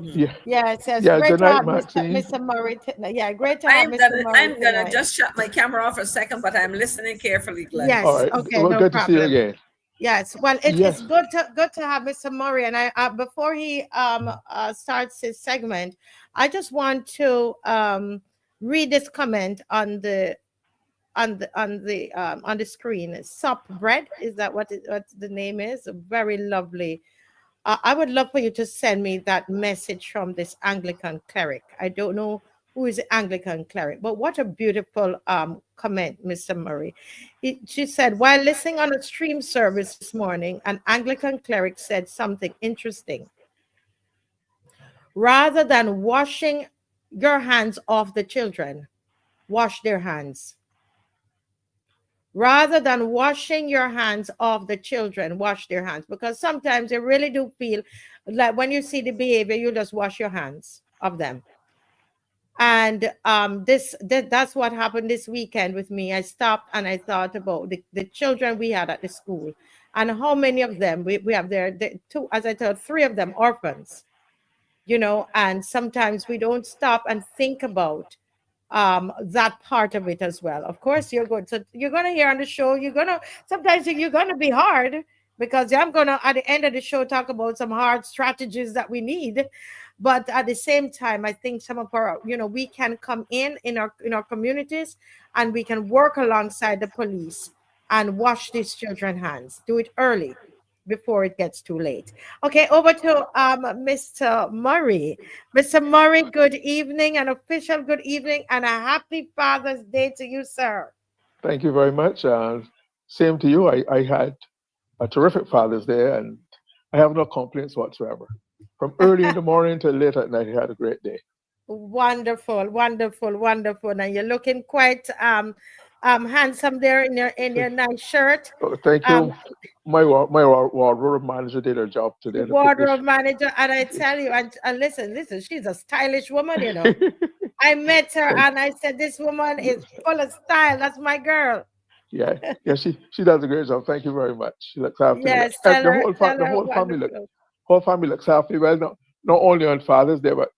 you. Yeah. Yeah, it says Yeah. great Good to night, have Maxine. Mr. Murray. Yeah, great to have Mr. Murray I'm gonna tonight. just shut my camera off for a second, but I'm listening carefully, Glenn. All Yes, right. okay, Well, no good to see you problem. again. Yes, well, it's Yes. good to have Mr. Murray, and I before he starts his segment, I just want to read this comment on the screen. Sup bread, is that what the name is? Very lovely. I would love for you to send me that message from this Anglican cleric. I don't know who is the Anglican cleric, but what a beautiful comment, Mr. Murray. She said, while listening on a stream service this morning, an Anglican cleric said something interesting. Rather than washing your hands off the children, wash their hands. Rather than washing your hands off the children, wash their hands, because sometimes you really do feel like when you see the behavior, you just wash your hands of them. And that's what happened this weekend with me. I stopped and I thought about the children we had at the school, and how many of them we have there, the two, as I told, three of them orphans, and sometimes we don't stop and think about that part of it as well. Of course, you're going to hear on the show, sometimes you're going to be hard, because I'm going to at the end of the show talk about some hard strategies that we need. But at the same time, I think some of our, we can come in our communities, and we can work alongside the police and wash these children hands. Do it early before it gets too late. Okay, over to Mr. Murray. Mr. Murray, good evening, an official good evening, and a happy Father's Day to you, sir. Thank you very much. Same to you. I had a terrific Father's Day, and I have no complaints whatsoever. From early in the morning till late at night, I had a great day. Wonderful, wonderful, wonderful. And you're looking quite handsome there in your nice shirt. Thank Um, you. My wardrobe manager did her job today to put this. wardrobe manager, and I tell you, and listen, she's a stylish woman. I met her Thank and I said, this woman is full of style. That's my girl. Yeah, yeah. She does a great job. Thank you very much. She looks after me. Yes, tell her, tell The her, whole wonderful. family looks after me. Well, not only on Father's Day, but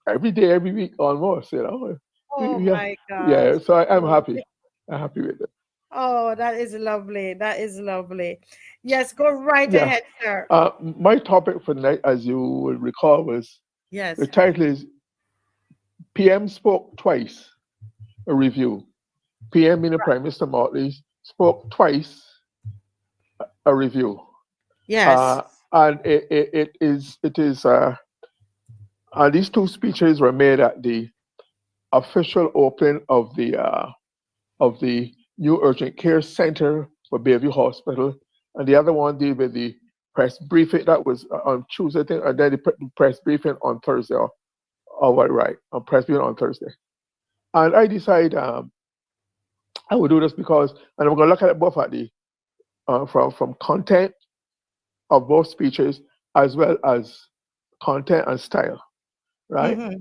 every day, every week, almost. Oh Yeah, my yeah. gosh. So I'm Oh, happy. I'm happy with it. oh, that is lovely. That is lovely. Yes, go right Yeah. ahead, sir. My topic for tonight, as you will recall, was the Yes. title is PM spoke twice. A review. PM, meaning Prime Minister Motley, spoke twice. A review. Yes. Uh, and it is. These two speeches were made at the official opening of the new urgent care center for Bayview Hospital, and the other one did with the press briefing that was on Tuesday, I think, and then the press briefing on Thursday. Or what, right? On press briefing on Thursday, and I decided I would do this because, and I'm going to look at it both at the from content of both speeches as well as content and style, right? Mm-hmm.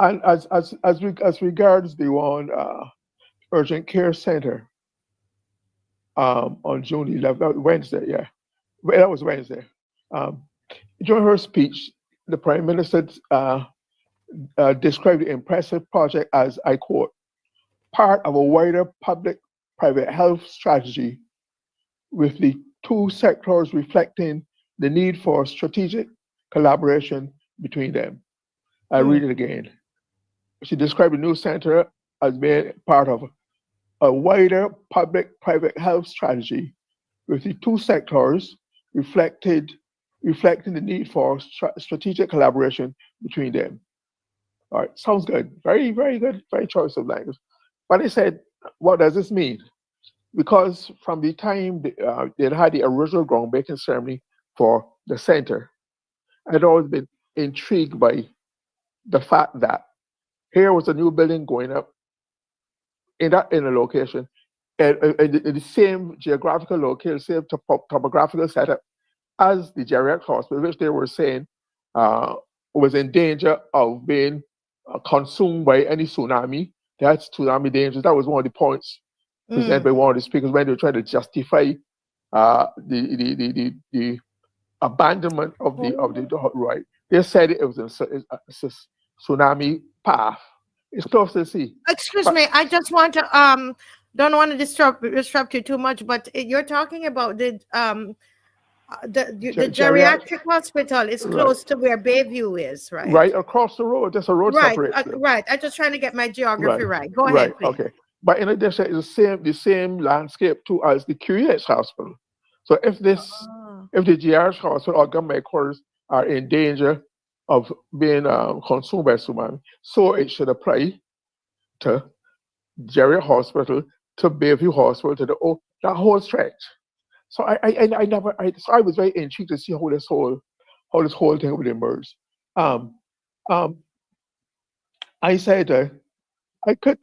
And as regards the one urgent care center on June 11th, that was Wednesday, yeah, that was Wednesday. Um, During her speech, the Prime Minister described the impressive project as, I quote, part of a wider public-private health strategy with the two sectors reflecting the need for strategic collaboration between them. I read Mm. it again. She described the new center as being part of a wider public-private health strategy with the two sectors reflected reflecting the need for strategic collaboration between them. All right, sounds good. Very, very good. Very choice of language. But I said, what does this mean? Because from the time they had the original groundbreaking ceremony for the center, I'd always been intrigued by the fact that here was a new building going up in a location, and in the same geographical location, same topographical setup as the geriatric hospital, which they were saying uh, was in danger of being consumed by any tsunami. That's tsunami dangers. That was one of the points presented Mm. by one of the speakers when they were trying to justify the abandonment of the Oh, right. They said it was a tsunami path. It's close to the sea. Excuse But me, I just want to don't want to disrupt you too much, but you're talking about the geriatric, geriatric hospital is right, close to where Bayview is, right? right across the road. There's a road Right, separates them. right. I'm just trying to get my geography Right, right. Go right, ahead, please. okay. But in addition, it's the same landscape too as the QEH hospital. So Oh. if the GRH hospital or government quarters are in danger of being consumed by tsunami, so it should apply to Jerry Hospital, to Bayview Hospital, to that whole stretch. So I was very intrigued to see how this whole thing would emerge. Um, um, I said I could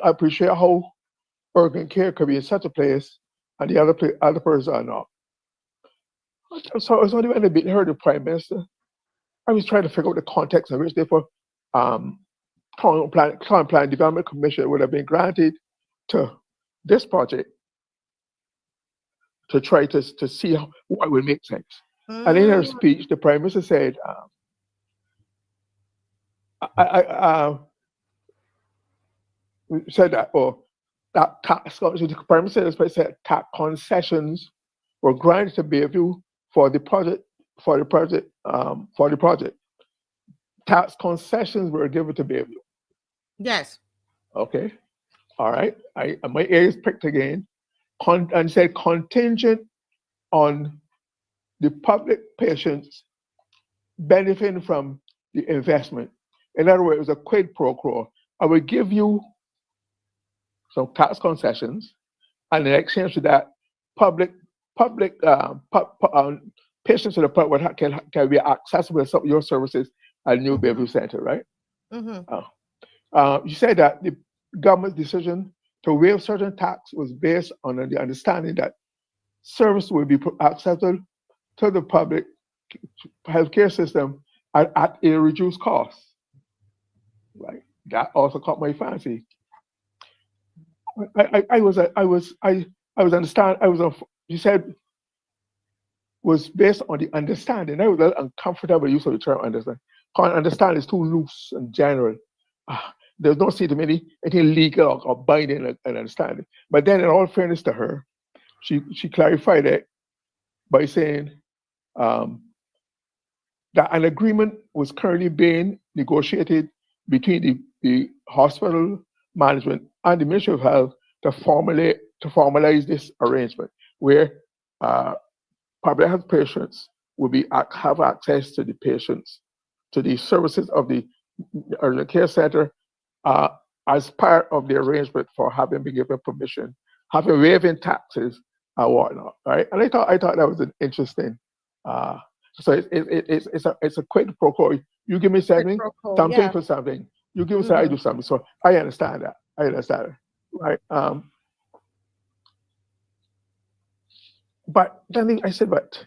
appreciate how urgent care could be in such a place, and the other persons are not. So I was only when I heard the Prime Minister, I was trying to figure out the context in which therefore um, Town Plan Development Commission would have been granted to this project to try to see what would make sense. And in her Mm, speech, the Prime Minister said, I said that, or that tax, so the Prime Minister said tax concessions were granted to Bayview for the project, for the project. Tax concessions were given to Bayview. yes. Okay, all right. My ears pricked again, and said contingent on the public patients benefiting from the investment. In other words, it was a quid pro quo. I will give you some tax concessions, and in exchange for that, public public patients to the point where can be accessible to some of your services at New Mm-hmm, Bayview Center, right? mm-hmm. Uh, you said that the government's decision to waive certain tax was based on the understanding that service will be accessible to the public healthcare system at a reduced cost. Right. That also caught my fancy. I was understand. You said was based on the understanding. I was a little uncomfortable use of the term understand. Understand is too loose and general. There's no seem to me anything legal or binding and understanding. But then, in all fairness to her, she clarified it by saying um, that an agreement was currently being negotiated between the hospital management and the Ministry of Health to formalize this arrangement where uh, public health patients will have access to the patients to the services of the urgent care center uh, as part of the arrangement for having been given permission, having waiving taxes and whatnot. Right, and I thought that was an interesting. Uh, so it's a quid pro quo. You give me Quid something, pro quo, something yeah. for something. You give me something, I Mm-hmm. do something. So I understand that. I understand it. Right. But then I said, but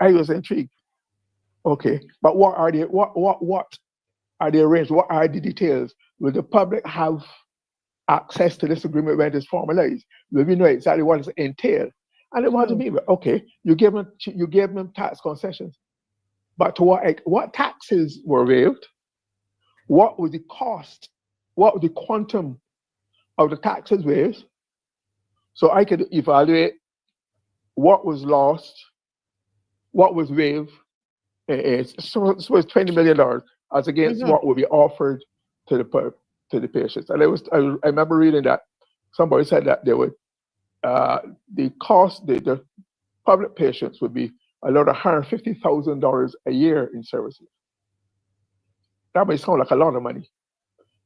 I was intrigued. Okay, but what are the arrangements? What are the details? Will the public have access to this agreement when it's formalized? Will we know exactly what it entails? And it wanted Mm-hmm. me, okay, you gave them tax concessions, but to what taxes were waived? What was the cost? What was the quantum of the taxes waived? So I could evaluate what was lost, what was waived. So it was $20 million as against Mm-hmm. what would be offered to the patients. And I remember reading that somebody said that they would the cost the public patients would be about $150,000 a year in services. That may sound like a lot of money,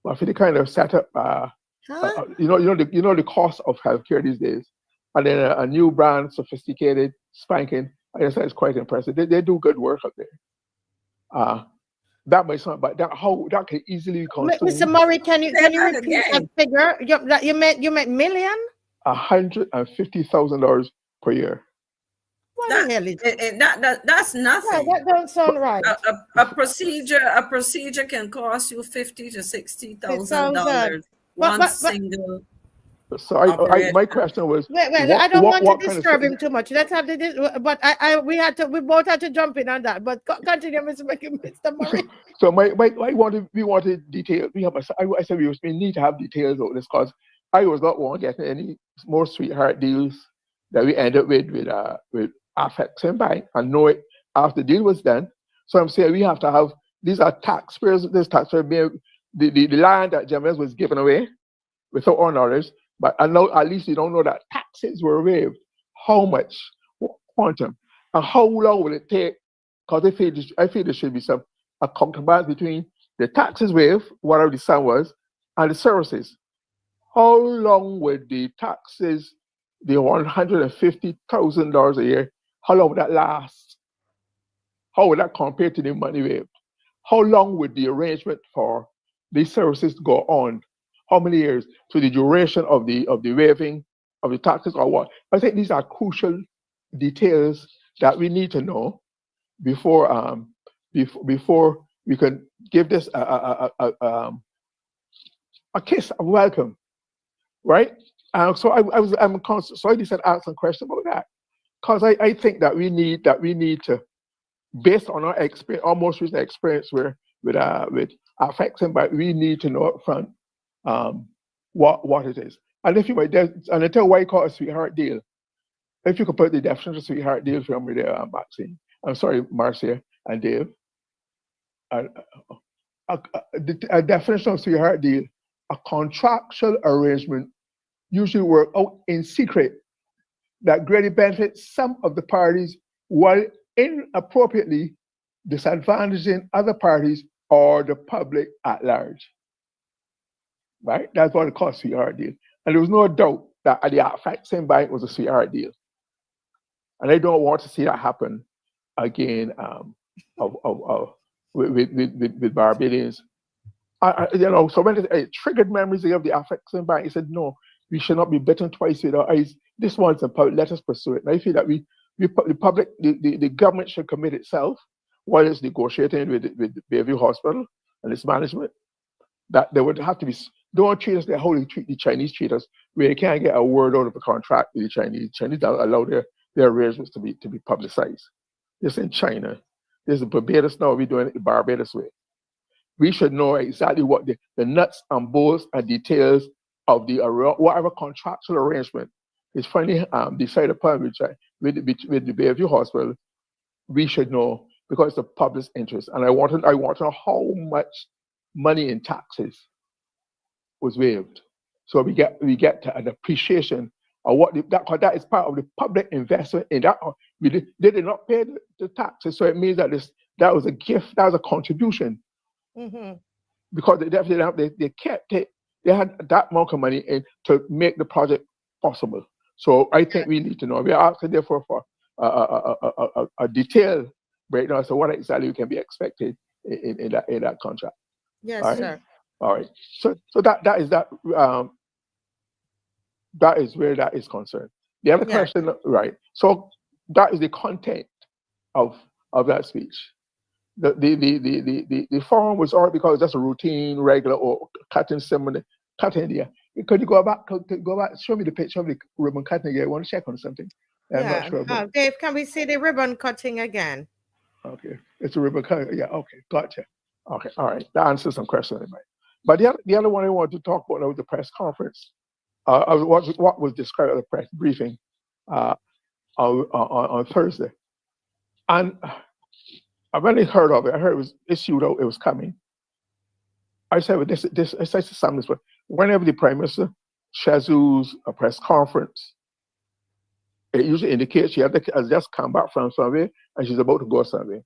but for the kind of setup, Huh? the cost of healthcare these days, and then a new brand, sophisticated, spanking, I guess that's quite impressive. They do good work up there. Uh, that may sound, but how that can easily be Mr. consumed. Murray, Say can you that repeat that again. figure? You meant million? $150,000 per year. What the That hell is that's yeah, nothing. that don't But sound right. A procedure can cost you fifty to sixty It thousand sounds dollars but one single. So operate. my question was, Wait, I don't want to what kind of disturb him too much. Let's have but we both had to jump in on that. But continue, Mr. so Murray. so we wanted details. I said we need to have details of this because I was not one getting any more sweetheart deals that we ended with Affex and Bank and know it after the deal was done. So I'm saying we have to have these are taxpayers. This taxpayer being the land that James was given away without our knowledge. But I know at least you don't know that taxes were waived. How much, what quantum, and how long will it take? Because I feel there should be some accountability between the taxes waived, whatever the sum was, and the services. How long would the taxes, the $150,000 a year, how long would that last? How would that compare to the money waived? How long would the arrangement for these services go on? How many years? To the duration of the waiving of the taxes or what? I think these are crucial details that we need to know before before we can give this a kiss of welcome, right? So I decided to ask some questions about that because I think that we need to, based on our experience, our most recent experience with affection, but we need to know up front what it is. And if you might, and I tell why you call it a sweetheart deal. If you could put the definition of sweetheart deal for me there, Maxine. I'm sorry, Marcia and Dave. A, a definition of sweetheart deal: a contractual arrangement usually worked out in secret that greatly benefits some of the parties while inappropriately disadvantaging other parties or the public at large. Right? That's what it calls sweetheart deal. And there was no doubt that the Affection Bank was a sweetheart deal. And I don't want to see that happen again with Barbadians. So when it triggered memories of the Affection Bank, he said, no, we should not be bitten twice with our eyes. This one's about, let us pursue it. And I feel that the government should commit itself while it's negotiating with Bayview Hospital and its management, that there would have to be, don't treat us like how the Chinese treat us, where they can't get a word out of a contract with the Chinese. Chinese don't allow their arrangements to be publicized. This in China. This is Barbados now, we're doing it the Barbados way. We should know exactly what the nuts and bolts and details of the whatever contractual arrangement is finally decided upon with the Bayview Hospital. We should know because it's the public interest. And I want to know how much money in taxes was waived, so we get to an appreciation of what that is part of the public investment in that. They did not pay the taxes, so it means that that was a gift, that was a contribution, because they kept it. They had that amount of money in to make the project possible. So I think we need to know. We are asking therefore for a detailed breakdown. So what exactly can be expected in that contract? Yes, All right? sir. All right. So that is that. That is where that is concerned. The other question, right? So that is the content of that speech. The forum was all because it's just a routine, regular, or cutting ceremony, cutting there. Could you go back? Show me the picture of the ribbon cutting again. I want to check on something. I'm not sure about. Dave, can we see the ribbon cutting again? Okay, it's a ribbon cutting. Yeah. Okay, gotcha. Okay, all right. That answers some questions anyway. But the other one I wanted to talk about was the press conference. What was described at the press briefing on Thursday, and I've only heard of it. I heard it was issued out. It was coming. I said, well, this I said to some, but whenever the Prime Minister schedules a press conference, it usually indicates she has just come back from somewhere and she's about to go somewhere.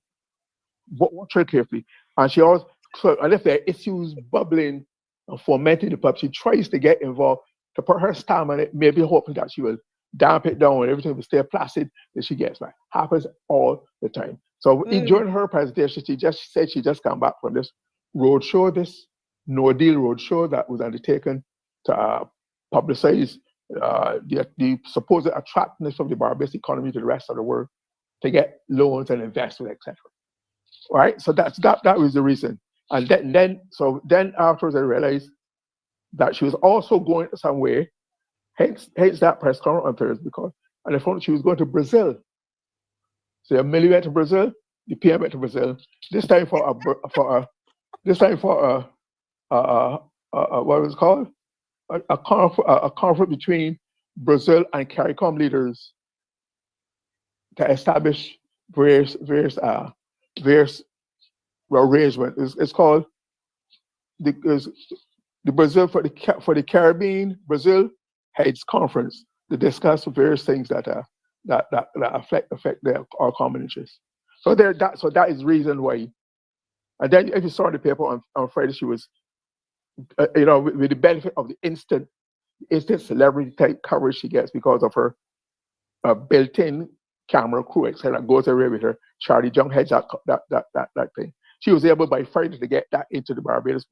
But watch her carefully, and she always. So, and if there are issues bubbling and fomenting the pub, she tries to get involved to put her stamp on it, maybe hoping that she will damp it down and everything will stay placid that she gets back. Happens all the time. So during her presentation, she just said she just come back from this roadshow, this no deal roadshow that was undertaken to publicize the supposed attractiveness of the Barbados economy to the rest of the world, to get loans and investment, etc. Right? So that was the reason. And then afterwards I realized that she was also going somewhere Hence that press conference on Thursday because and they found she was going to Brazil. So Millie went to Brazil, the PM went to Brazil. This time this time for what was it called a conference between Brazil and CARICOM leaders to establish various arrangement. It's called the Brazil for the Caribbean Brazil Heads Conference to discuss various things that affect our common interests. So that is reason why. And then if you saw the paper on Friday, she was with the benefit of the instant celebrity type coverage she gets because of her built-in camera crew, etc. Goes everywhere with her. Charlie Jung heads that thing. She was able by Friday to get that into the Barbados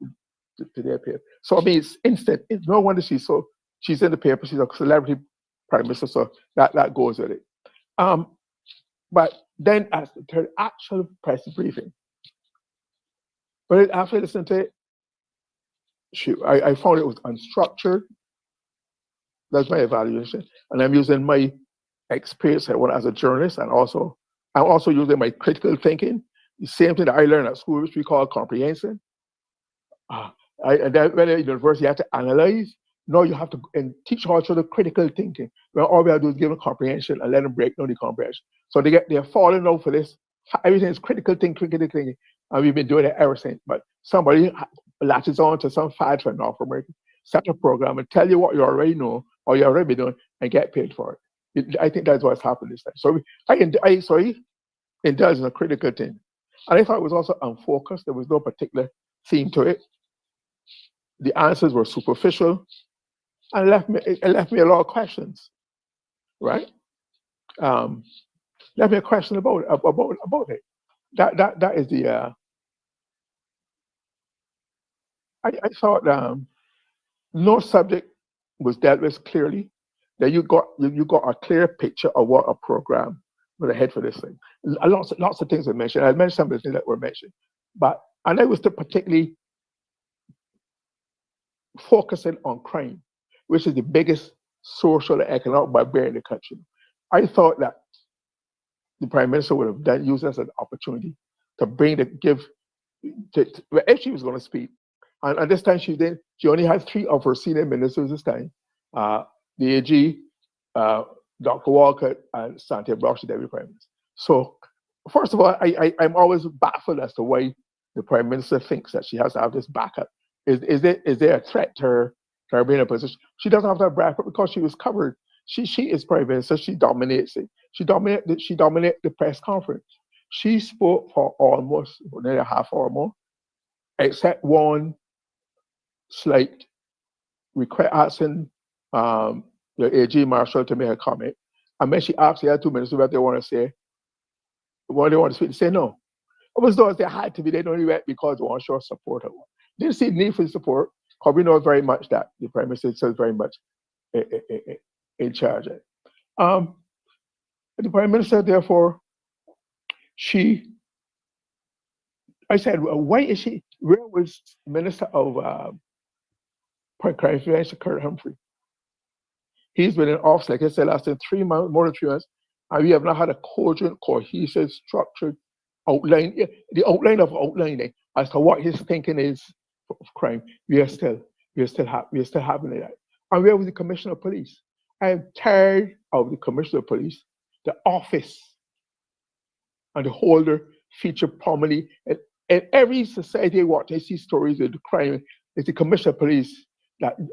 to their paper. So I mean, it's instant. It's no wonder she's in the paper. She's a celebrity prime minister, so that goes with it. But then as her actual press briefing, but after listening to it, I found it was unstructured. That's my evaluation, and I'm using my experience as a journalist, and I'm also using my critical thinking. The same thing that I learned at school, which we call comprehension. And then when at university, you have to analyze. No, you have to and teach also the critical thinking. Well, all we have to do is give them comprehension and let them break down the comprehension. So they're falling out for this. Everything is critical thinking, and we've been doing it ever since. But somebody latches on to some fad for North America, set a program and tell you what you already know or you already been doing and get paid for it. I think that's what's happened this time. So I indulge in a critical thing. And I thought it was also unfocused. There was no particular theme to it. The answers were superficial and it left me a lot of questions, right? Left me a question about it. That is the I thought no subject was dealt with clearly. That you got a clear picture of what a program was ahead for this thing. Lots of things were mentioned. I mentioned some of the things that were mentioned, and I was particularly focusing on crime, which is the biggest social and economic barbarian in the country. I thought that the prime minister would have used this as an opportunity to if she was going to speak. And this time she only had 3 of her senior ministers this time. The AG, Dr. Walcott, and Santiago Brock, the deputy prime minister. So, first of all, I'm always baffled as to why the prime minister thinks that she has to have this backup. Is there a threat to her being in a position? She doesn't have to have backup because she was covered. She is prime minister. She dominates it. She dominated the press conference. She spoke for almost nearly a half hour more, except one slight request asking the AG Marshall to make a comment. And when she asked the other 2 ministers what they want to say, what they want to speak, they say no. It was those they had to be, they only went because they want to show support. Didn't see the need for support, because we know very much that the prime minister is very much in charge. The prime minister, therefore, I said, well, why is she? Where was Minister of Crime Prevention, Kurt Humphrey? He's been in office, like I said, last 3 months, more than 3 months, and we have not had a cogent, cohesive, structured outline, the outline of outlining as to what his thinking is of crime. We are still having that. And where was the Commissioner of Police? I am tired of the Commissioner of Police, the office, and the holder feature prominently in every society what they see stories of the crime. It's the Commissioner of Police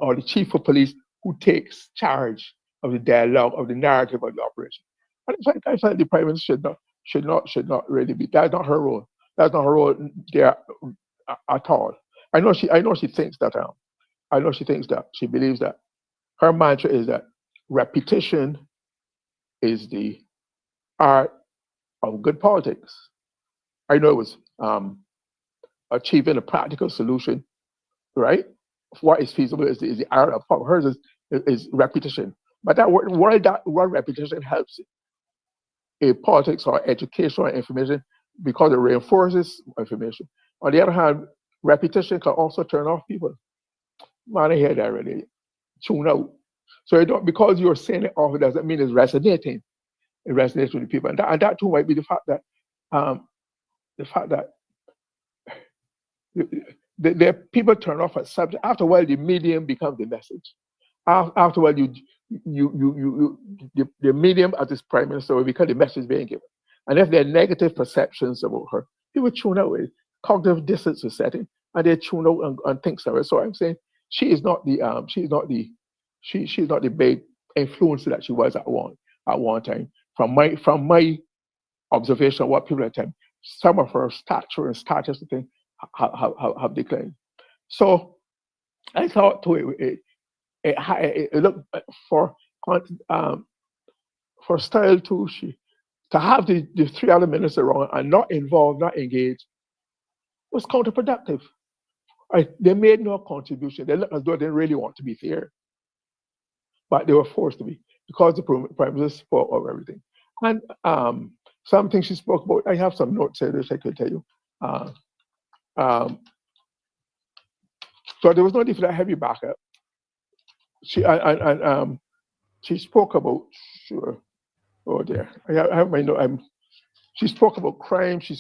or the Chief of Police who takes charge of the dialogue, of the narrative of the operation. And I find the Prime Minister should not really be. That's not her role. That's not her role there at all. I know she thinks that. I know she thinks that. She believes that. Her mantra is that repetition is the art of good politics. I know it was achieving a practical solution, right? What is feasible is the art of hers is repetition. But that word repetition helps in politics or education or information because it reinforces information. On the other hand, repetition can also turn off people. Man, I hear that already. Tune out. So you don't, because you're saying it often doesn't mean it's resonating. It resonates with the people, and that too might be um, the fact that the people turn off at subject. After a while, the medium becomes the message. After a while, the medium as this prime minister will become the message being given. And if there are negative perceptions about her, people tune out. With cognitive distance is setting, and they tune out and think so. So I'm saying she is not she's not the big influencer that she was at one time. From my observation of what people are telling, some of her stature and status and things have declined. So I thought too, it looked um, for style too. To have the three other ministers around and not involved, not engaged, was counterproductive. They made no contribution. They looked as though they didn't really want to be there, but they were forced to be because the prime minister spoke of everything. And something she spoke about, I have some notes here which I could tell you. Uh, um, so there was no need for that heavy backup. She spoke about, sure. Oh dear, I have my note. She spoke about crime. She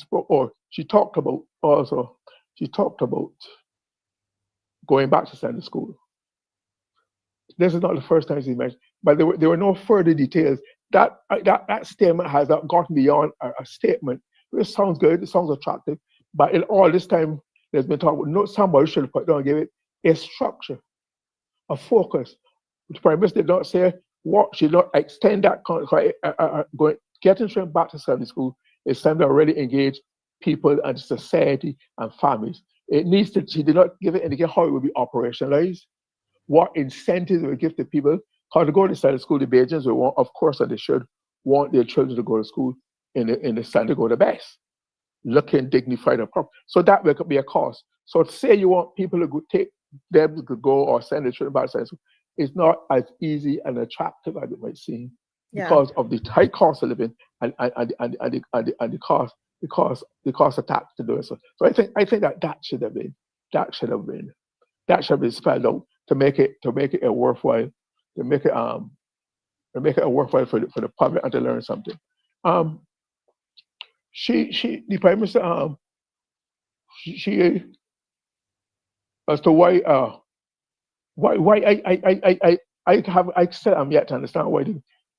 talked about also. She talked about going back to Sunday school. This is not the first time she mentioned, but there were no further details. That statement has not gotten beyond a statement. It sounds good. It sounds attractive, but in all this time, there's been talk about no. Somebody should have put down, give it a structure, a focus. The prime minister did not say what should not extend that going getting children back to Sunday school is time to already engage people and society and families. It needs to. She did not give it indicate how it will be operationalized, what incentives it will give to people, how to go to Sunday school. The Bajans will want, of course, and they should want their children to go to school in the Sunday go the best, looking dignified and proper. So that will be a cost. So to say you want people to take them to go or send their children back to Sunday school is not as easy and attractive as it might seem Yeah. because of the high cost of living and the cost attached to doing so. So I think that should have been spelled out to make it a worthwhile to make it a worthwhile for the public and to learn something. Um, the prime minister she as to why I still am yet to understand why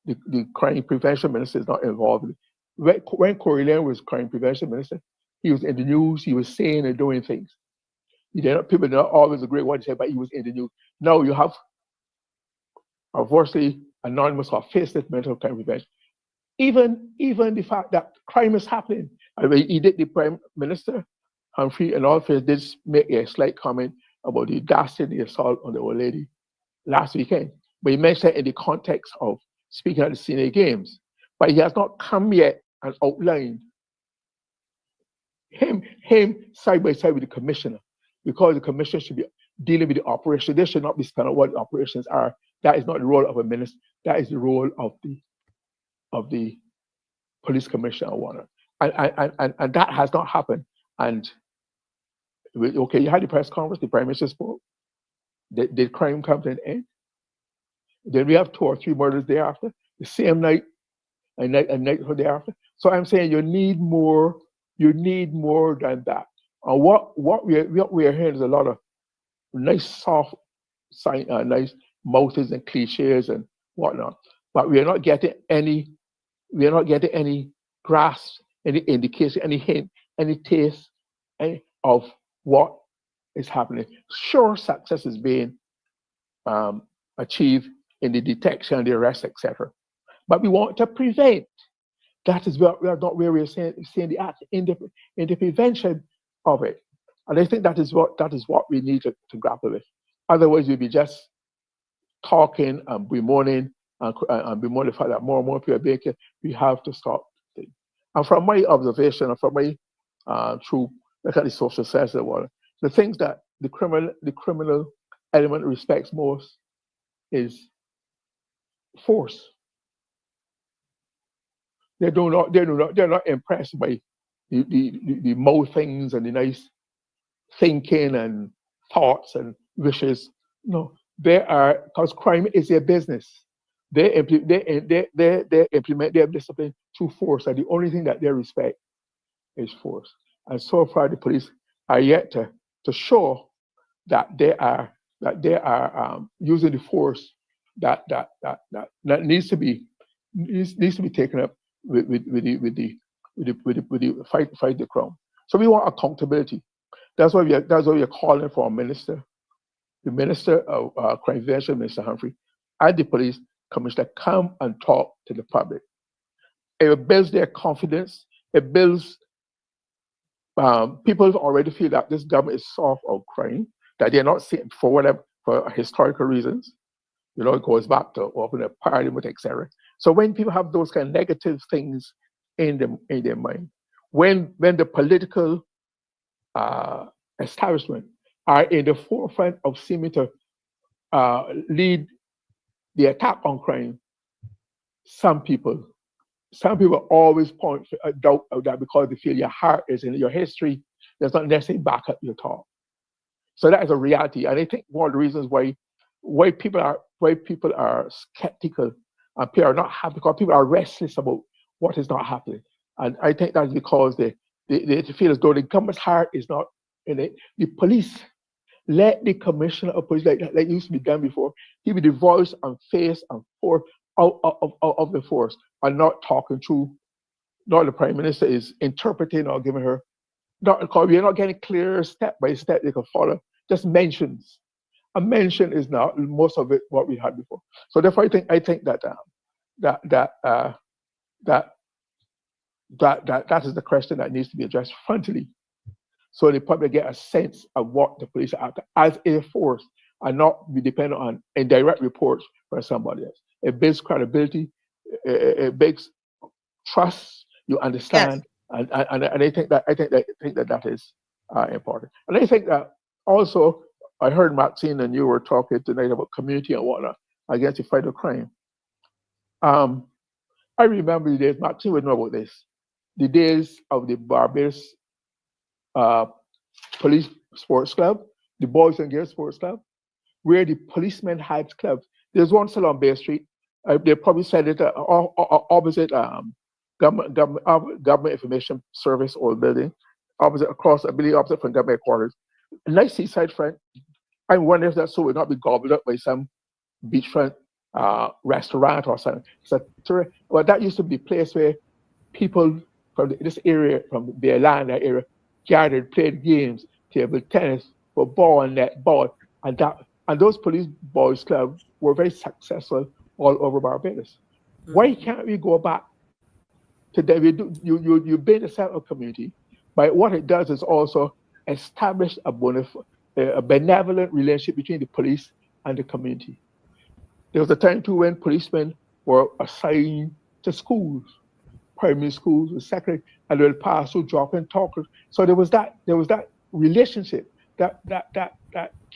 the crime prevention minister is not involved. When Corey was crime prevention minister, he was in the news, he was saying and doing things. People do not always agree with what he said, but he was in the news. Now you have, unfortunately, anonymous or faceless mental crime prevention. Even the fact that crime is happening. I mean, he did the prime minister, Humphrey, and all did make a slight comment about the dastardly assault on the old lady last weekend. But he mentioned it in the context of speaking at the senior games. But he has not come yet and outlined him side by side with the commissioner, because the commissioner should be dealing with the operation. They should not be spelling out what the operations are. That is not the role of a minister. That is the role of the police commissioner, Warner. And that has not happened. And okay, you had the press conference, the prime minister spoke. Did crime come to an end? Then we have 2 or 3 murders thereafter, the same night, and night or thereafter. So I'm saying you need more than that. And what we are hearing is a lot of nice soft nice motives and cliches and whatnot. But we are not getting any grasp, any indication, any hint, any taste of what is happening. Sure, success is being achieved in the detection, the arrest, etc. But we want to prevent. That is where we are not where we are seeing the act in the prevention of it. And I think that is what we need to grapple with. Otherwise, we'll be just talking and bemoaning and bemoaning the fact that more and more people are being killed. We have to stop. And from my observation and from my through look at the social science of the world, the things that the criminal element respects most is force. They're not impressed by the more things and the nice thinking and thoughts and wishes. No, They are, because crime is their business. They implement their discipline through force, and the only thing that they respect is force. And so far, the police are yet to show that they are using the force that needs to be taken up with the fight the crime. So we want accountability. That's why we are calling for a minister, the minister of crime prevention, Mr. Humphrey, and the police commissioner come and talk to the public. It builds their confidence. It builds people already feel that this government is soft on crime, that they're not seeing for whatever for historical reasons. It goes back to open a parliament, etc. So when people have those kind of negative things in their mind, when the political establishment are in the forefront of seeming to lead the attack on crime, some people some people always point a doubt of that because they feel your heart is in it. Your history does not necessarily back up your talk. So that is a reality, and I think one of the reasons why people are skeptical and people are not happy because people are restless about what is not happening, and I think that's because they feel as though the government's heart is not in it. The police, let the commissioner of police, like used to be done before, he be the voice and face and force of the force, and not talking through. Not the prime minister is interpreting or giving her. Not because we are not getting clear step by step they can follow. Just mentions. A mention is not most of it what we had before. So therefore, I think that that uh, that that is the question that needs to be addressed frontally, so the public get a sense of what the police are after as a force, and not be dependent on indirect reports from somebody else. It builds credibility. It builds trust. You Yes. understand, and I think that that is important. And I think that also I heard Maxine and you were talking tonight about community and whatnot against the fight of crime. Um, I remember the days, Maxine would know about this, the days of the Barbados uh, Police Sports Club, the Boys and Girls Sports Club, where the policemen had clubs. There's one still on Bay Street. They probably said it opposite government information service old building, opposite across, I believe, opposite from government quarters. A nice seaside front. I wonder if that so would not be gobbled up by some beachfront restaurant or something. Well, that used to be a place where people from this area, from the Atlanta area, gathered, played games, table tennis, football, and netball, and that and those police boys clubs were very successful all over Barbados. Why can't we go back to that? You build a set of community, but what it does is also establish a benevolent relationship between the police and the community. There was a time too when policemen were assigned to schools, primary schools, and secondary, and they'll pass through dropping talkers. So there was that relationship, that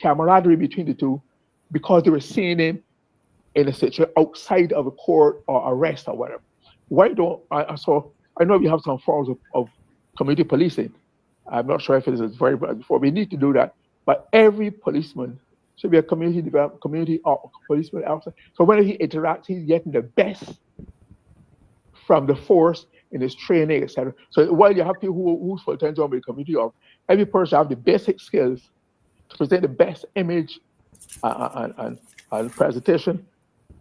camaraderie between the two, because they were seeing him in a situation outside of a court or arrest or whatever. Why don't so I know we have some forms of community policing. I'm not sure if it is very bad before. We need to do that. But every policeman should be a community development, community or policeman officer. So when he interacts, he's getting the best from the force in his training, etc. So while you have people who's full-time job in the community, of every person have the basic skills to present the best image and presentation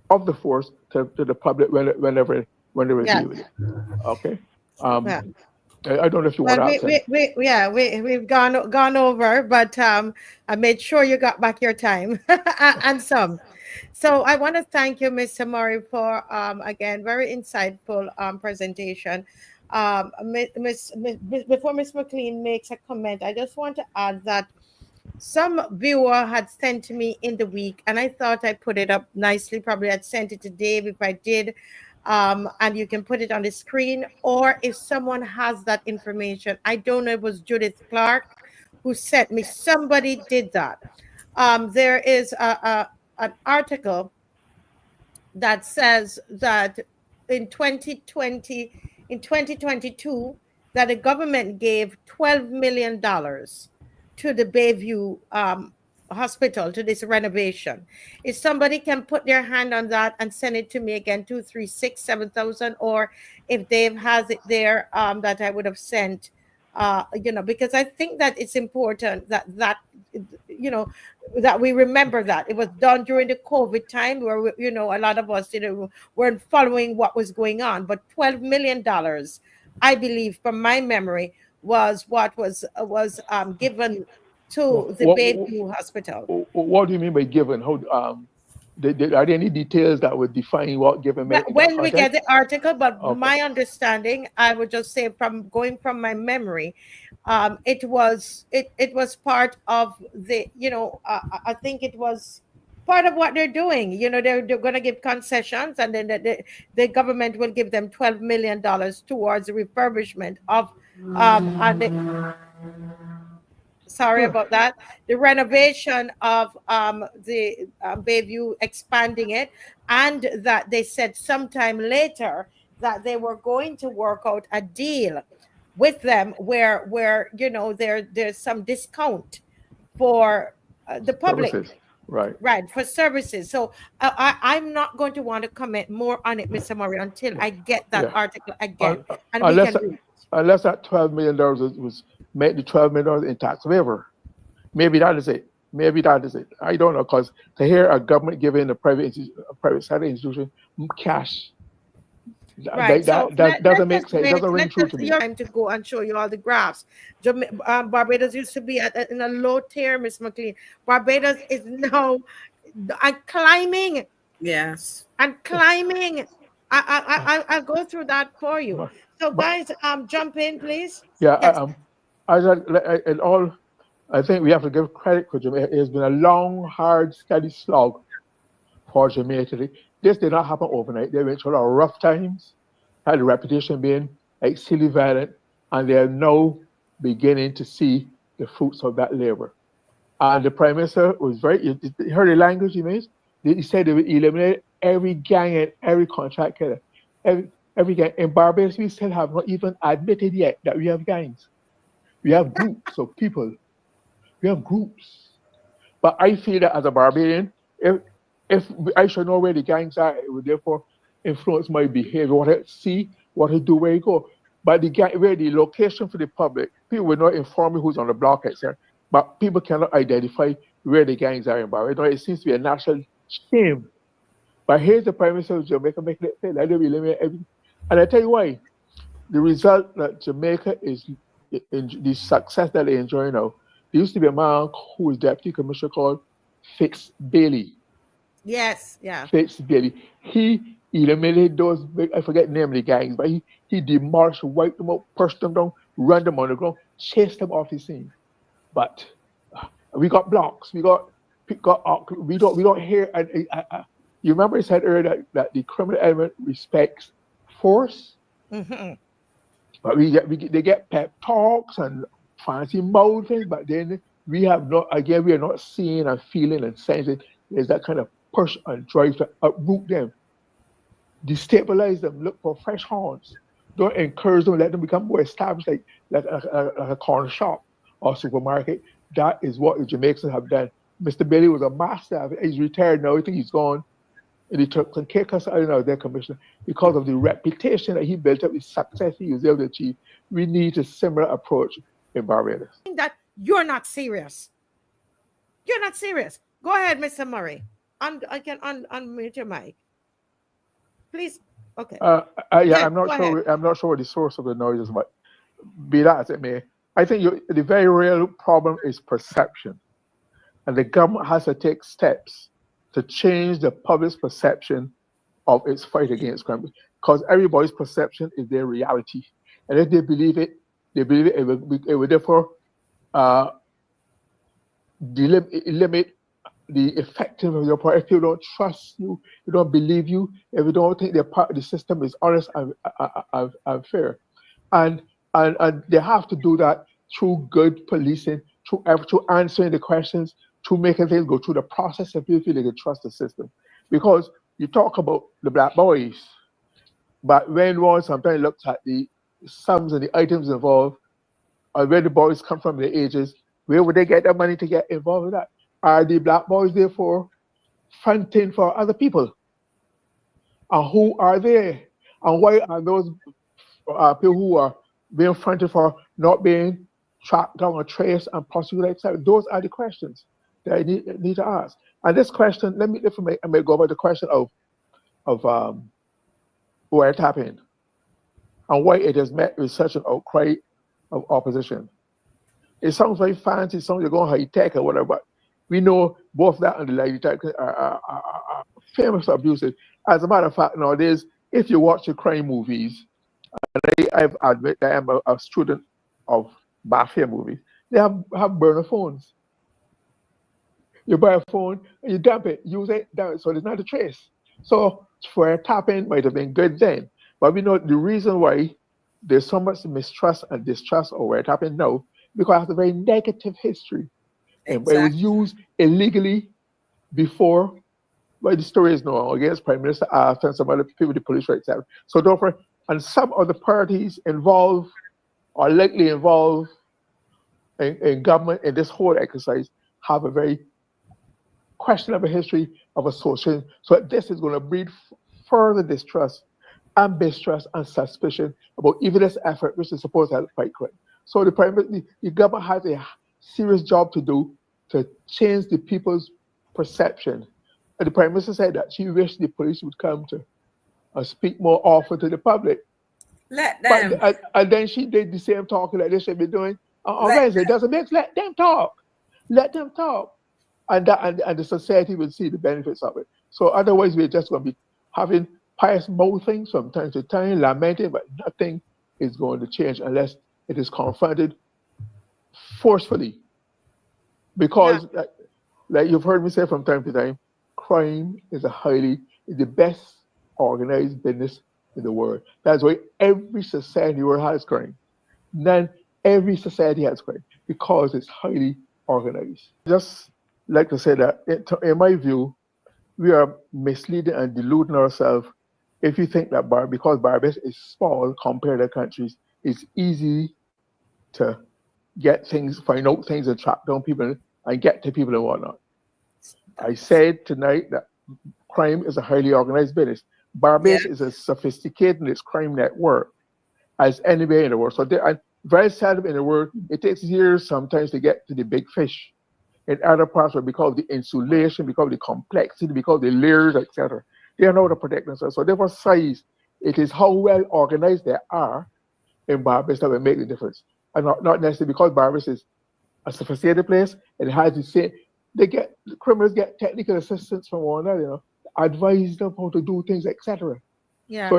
of the force to the public whenever they Yeah. deal with it. Okay. Um, Yeah. I don't know if you want Well, to add something. yeah, we've gone over, but I made sure you got back your time and some. So I want to thank you, Mr. Murray, for again very insightful presentation. Before Miss McLean makes a comment, I just want to add that some viewer had sent to me in the week, and I thought I put it up nicely. Probably I'd sent it to Dave if I did. And you can put it on the screen, or if someone has that information, I don't know if it was Judith Clark who sent me. Somebody did that. There is an article that says that in 2020, in 2022, that the government gave $12 million to the Bayview hospital, to this renovation. If somebody can put their hand on that and send it to me again, 2, 3, 6, 7,000, or if Dave has it there, that I would have sent, because I think that it's important you know, that we remember that it was done during the COVID time where, a lot of us, weren't following what was going on. But $12 million, I believe, from my memory, was what was given to the What, Bayview Hospital. what do you mean by given? How are there any details that would define what given meant in that When we get context? the article, but Okay. my understanding, I would just say, from my memory, it was part of I think it was part of what they're doing. They're going to give concessions, and then the government will give them $12 million towards the refurbishment of and sorry Huh. about that, the renovation of the Bayview, expanding it, and that they said sometime later that they were going to work out a deal with them where there's some discount for the public, Services. Right. right, for services. So I'm not going to want to comment more on it, Mr. Murray, until I get that Yeah. article Un- again and we unless can read. unless that $12 million was made the $12 million in tax waiver. Maybe that is it. Maybe that is it. I don't know, because to hear a government giving a private sector institution cash, Right. So that doesn't let's make just sense. It wait. doesn't ring Let's true just to me. your time to go and show you all the graphs. Barbados used to be in a low tier, Miss McLean. Barbados is now climbing Yes. and climbing. I'll go through that for you. But, So but guys, jump in, please. yeah, Yes. it all. I think we have to give credit for Jamaica. It's been a long, hard, steady slog for Jamaica. This did not happen overnight. They went through a lot of rough times, had a reputation being exceedingly violent, and they are now beginning to see the fruits of that labor. And the Prime Minister was you heard the language he made? He said they would eliminate every gang and every contract killer. Every gang. In Barbados, we still have not even admitted yet that we have gangs. We have groups of people. We have groups. But I feel that as a Barbadian, if I should know where the gangs are, it would therefore influence my behavior, what I see, what I do, where I go. But where the location for the public, people will not inform me who's on the block, etc. But people cannot identify where the gangs are in Barbados. It seems to be a national shame. But here's the Prime Minister of Jamaica making it say that they will eliminate everything. And I tell you why. The result that Jamaica is in the success that they enjoy now. There used to be a man who was deputy commissioner called Fitz Bailey. Yes. Yeah. Fitz Bailey. He eliminated those big, I forget the name of the gangs, but he demolished, wiped them out, pushed them down, run them on the ground, chased them off the scene. But we got blocks. We don't hear. You remember I said earlier that the criminal element respects force, Hmm. but they get pep talks and fancy mouthings, but then we are not seeing and feeling and sensing. There's that kind of push and drive to uproot them, destabilize them, look for fresh horns. Don't encourage them, let them become more established, like a corner shop or supermarket. That is what the Jamaicans have done. Mr. Bailey was a master of it. He's retired now. I think he's gone. And he took some kick us out of their commissioner because of the reputation that he built up, the success he was able to achieve. We need a similar approach in Barbados. That you're not serious. You're not serious. Go ahead, Mr. Murray. I can unmute your mic, please. Okay. Yeah, Yes. I'm not Go ahead. sure. I'm not sure what the source of the noise is, but be that as it may, I think the very real problem is perception, and the government has to take steps to change the public's perception of its fight against crime, because everybody's perception is their reality, and if they believe it, it will therefore uh, limit the effectiveness of your part. If people don't trust you, you don't believe you, if you don't think that part of the system is honest and fair, and and they have to do that through good policing, through answering the questions, through making things go through the process, and people feel they can trust the system. Because you talk about the black boys, but when one sometimes looks at the sums and the items involved, or where the boys come from, their ages, where would they get the money to get involved with that? Are the black boys therefore fronting for other people? And who are they? And why are those people who are being fronted for not being tracked down or traced and prosecuted, etc.? Those are the questions that I need to ask. And this question, I may go about the question of wiretapping and why it has met with such an outcry of opposition. It sounds very fancy, it sounds like going high tech or whatever, but we know both that and the lie detector are famous abuses. As a matter of fact, nowadays, if you watch the crime movies, I've admit that I'm a student of mafia movies, they have burner phones. You buy a phone, you dump it, use it, dump it, so there's not a trace. So for tapping might have been good then, but we know the reason why there's so much mistrust and distrust over it happening now because it has a very negative history, and it was Exactly. used illegally before. But the story is no against Prime Minister after and some other people, the police rights act. So therefore, and some of the parties involved or likely involved in government in this whole exercise have a very questionable history of association. So this is going to breed further distrust and mistrust and suspicion about even this effort, which is supposed to help fight crime. So the government has a serious job to do to change the people's perception. And the Prime Minister said that she wished the police would come to speak more often to the public. Let But them. and then she did the same talking that they should be doing on Let Wednesday. It doesn't make let them talk. Let them talk. And the society will see the benefits of it. So otherwise we're just going to be having pious mouthings from time to time, lamenting, but nothing is going to change unless it is confronted forcefully. Yeah. Because like you've heard me say from time to time, crime is the best organized business in the world. That's why every society in the world has crime. Then every society has crime because it's highly organized. Just like to say that, in my view, we are misleading and deluding ourselves if you think that because Barbados is small compared to countries, it's easy to find out things, and track down people and get to people and whatnot. I said tonight that crime is a highly organized business. yeah. Barbados is as sophisticated in its crime network as anywhere in the world. So and very seldom in the world, it takes years sometimes to get to the big fish. In other parts, where because of the insulation, because of the complexity, because of the layers, etc., they are not to protect themselves. So therefore, size, it is how well organized they are in Barbados that will make the difference. And not necessarily because Barbados is a sophisticated place, and it has the same. Criminals get technical assistance from one another, advise them how to do things, etc. Yeah. So